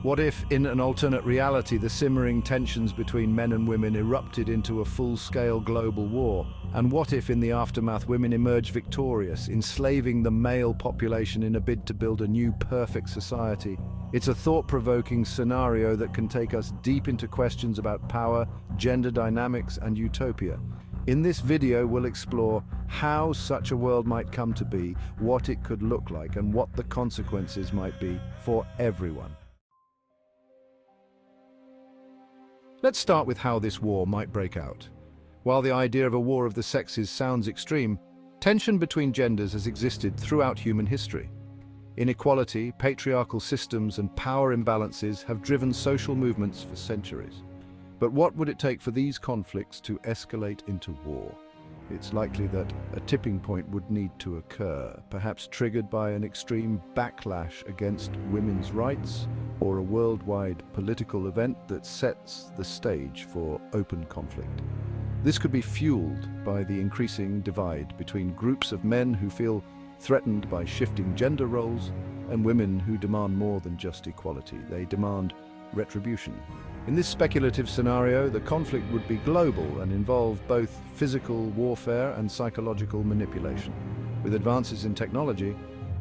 What if, in an alternate reality, the simmering tensions between men and women erupted into a full-scale global war? And what if, in the aftermath, women emerged victorious, enslaving the male population in a bid to build a new perfect society? It's a thought-provoking scenario that can take us deep into questions about power, gender dynamics, and utopia. In this video, we'll explore how such a world might come to be, what it could look like, and what the consequences might be for everyone. Let's start with how this war might break out. While the idea of a war of the sexes sounds extreme, tension between genders has existed throughout human history. Inequality, patriarchal systems, and power imbalances have driven social movements for centuries. But what would it take for these conflicts to escalate into war? It's likely that a tipping point would need to occur, perhaps triggered by an extreme backlash against women's rights or a worldwide political event that sets the stage for open conflict. This could be fueled by the increasing divide between groups of men who feel threatened by shifting gender roles and women who demand more than just equality. They demand retribution. In this speculative scenario, the conflict would be global and involve both physical warfare and psychological manipulation. With advances in technology,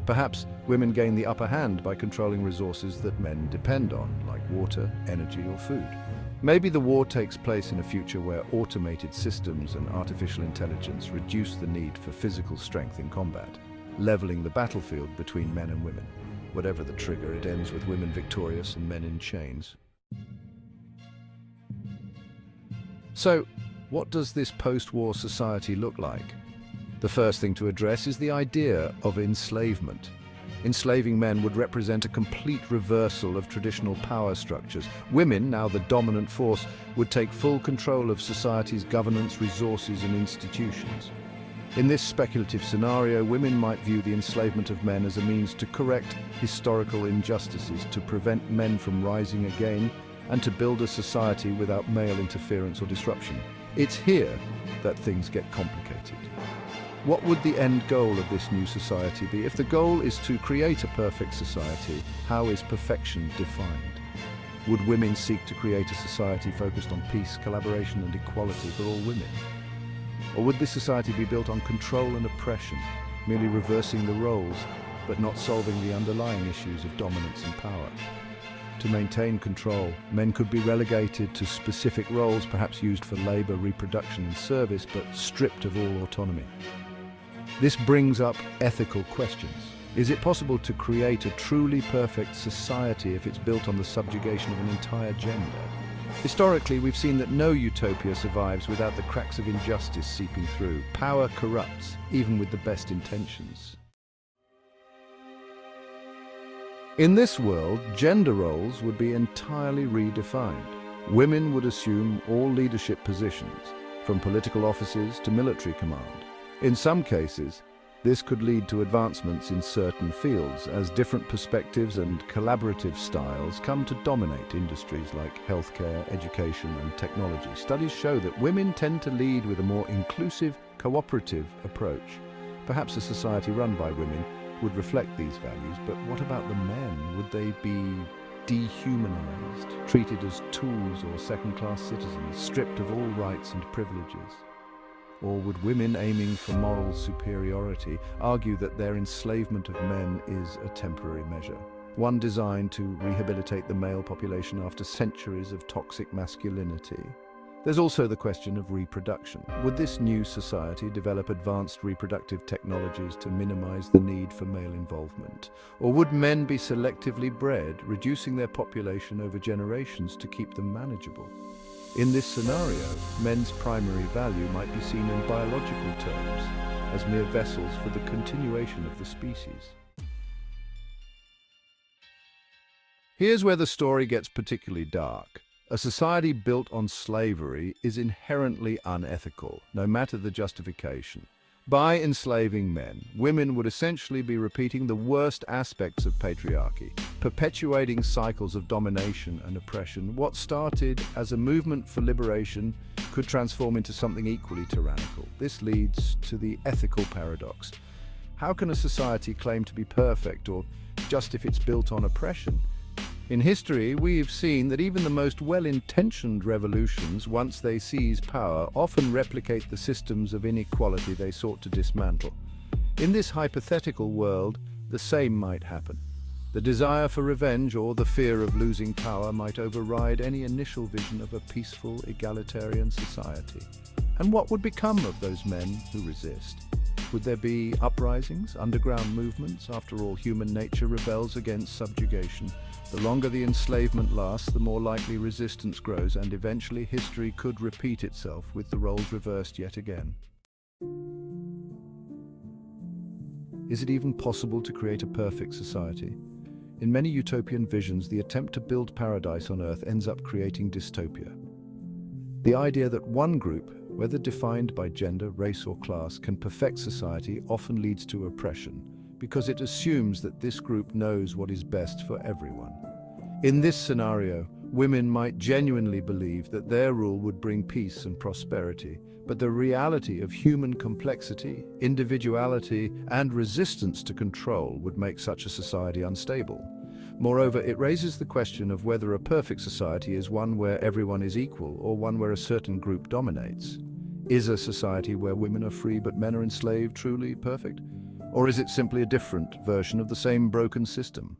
perhaps women gain the upper hand by controlling resources that men depend on, like water, energy, or food. Maybe the war takes place in a future where automated systems and artificial intelligence reduce the need for physical strength in combat, leveling the battlefield between men and women. Whatever the trigger, it ends with women victorious and men in chains. So, what does this post-war society look like? The first thing to address is the idea of enslavement. Enslaving men would represent a complete reversal of traditional power structures. Women, now the dominant force, would take full control of society's governance, resources, and institutions. In this speculative scenario, women might view the enslavement of men as a means to correct historical injustices, to prevent men from rising again, and to build a society without male interference or disruption. It's here that things get complicated. What would the end goal of this new society be? If the goal is to create a perfect society, how is perfection defined? Would women seek to create a society focused on peace, collaboration, and equality for all women? Or would this society be built on control and oppression, merely reversing the roles, but not solving the underlying issues of dominance and power? To maintain control, men could be relegated to specific roles, perhaps used for labor, reproduction, and service, but stripped of all autonomy. This brings up ethical questions. Is it possible to create a truly perfect society if it's built on the subjugation of an entire gender? Historically, we've seen that no utopia survives without the cracks of injustice seeping through. Power corrupts, even with the best intentions. In this world, gender roles would be entirely redefined. Women would assume all leadership positions, from political offices to military command. In some cases, this could lead to advancements in certain fields, as different perspectives and collaborative styles come to dominate industries like healthcare, education, and technology. Studies show that women tend to lead with a more inclusive, cooperative approach. Perhaps a society run by women would reflect these values, but what about the men? Would they be dehumanized, treated as tools or second-class citizens, stripped of all rights and privileges? Or would women aiming for moral superiority argue that their enslavement of men is a temporary measure, one designed to rehabilitate the male population after centuries of toxic masculinity? There's also the question of reproduction. Would this new society develop advanced reproductive technologies to minimize the need for male involvement? Or would men be selectively bred, reducing their population over generations to keep them manageable? In this scenario, men's primary value might be seen in biological terms, as mere vessels for the continuation of the species. Here's where the story gets particularly dark. A society built on slavery is inherently unethical, no matter the justification. By enslaving men, women would essentially be repeating the worst aspects of patriarchy, perpetuating cycles of domination and oppression. What started as a movement for liberation could transform into something equally tyrannical. This leads to the ethical paradox. How can a society claim to be perfect, or just if it's built on oppression? In history, we've seen that even the most well-intentioned revolutions, once they seize power, often replicate the systems of inequality they sought to dismantle. In this hypothetical world, the same might happen. The desire for revenge or the fear of losing power might override any initial vision of a peaceful, egalitarian society. And what would become of those men who resist? Would there be uprisings, underground movements? After all, human nature rebels against subjugation. The longer the enslavement lasts, the more likely resistance grows, and eventually history could repeat itself with the roles reversed yet again. Is it even possible to create a perfect society? In many utopian visions, the attempt to build paradise on Earth ends up creating dystopia. The idea that one group, whether defined by gender, race or class, can perfect society often leads to oppression, because it assumes that this group knows what is best for everyone. In this scenario, women might genuinely believe that their rule would bring peace and prosperity, but the reality of human complexity, individuality, and resistance to control would make such a society unstable. Moreover, it raises the question of whether a perfect society is one where everyone is equal or one where a certain group dominates. Is a society where women are free but men are enslaved truly perfect? Or is it simply a different version of the same broken system?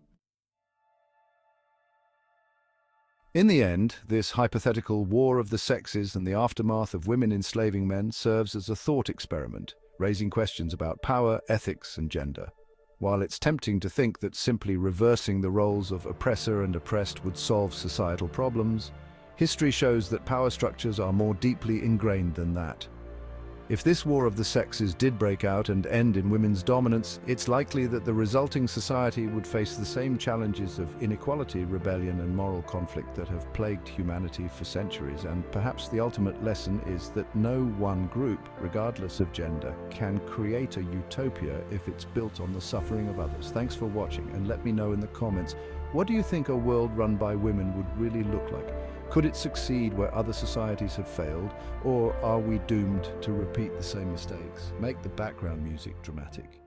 In the end, this hypothetical war of the sexes and the aftermath of women enslaving men serves as a thought experiment, raising questions about power, ethics, and gender. While it's tempting to think that simply reversing the roles of oppressor and oppressed would solve societal problems, history shows that power structures are more deeply ingrained than that. If this war of the sexes did break out and end in women's dominance, it's likely that the resulting society would face the same challenges of inequality, rebellion, and moral conflict that have plagued humanity for centuries. And perhaps the ultimate lesson is that no one group, regardless of gender, can create a utopia if it's built on the suffering of others. Thanks for watching, and let me know in the comments, what do you think a world run by women would really look like? Could it succeed where other societies have failed, or are we doomed to repeat the same mistakes? Make the background music dramatic.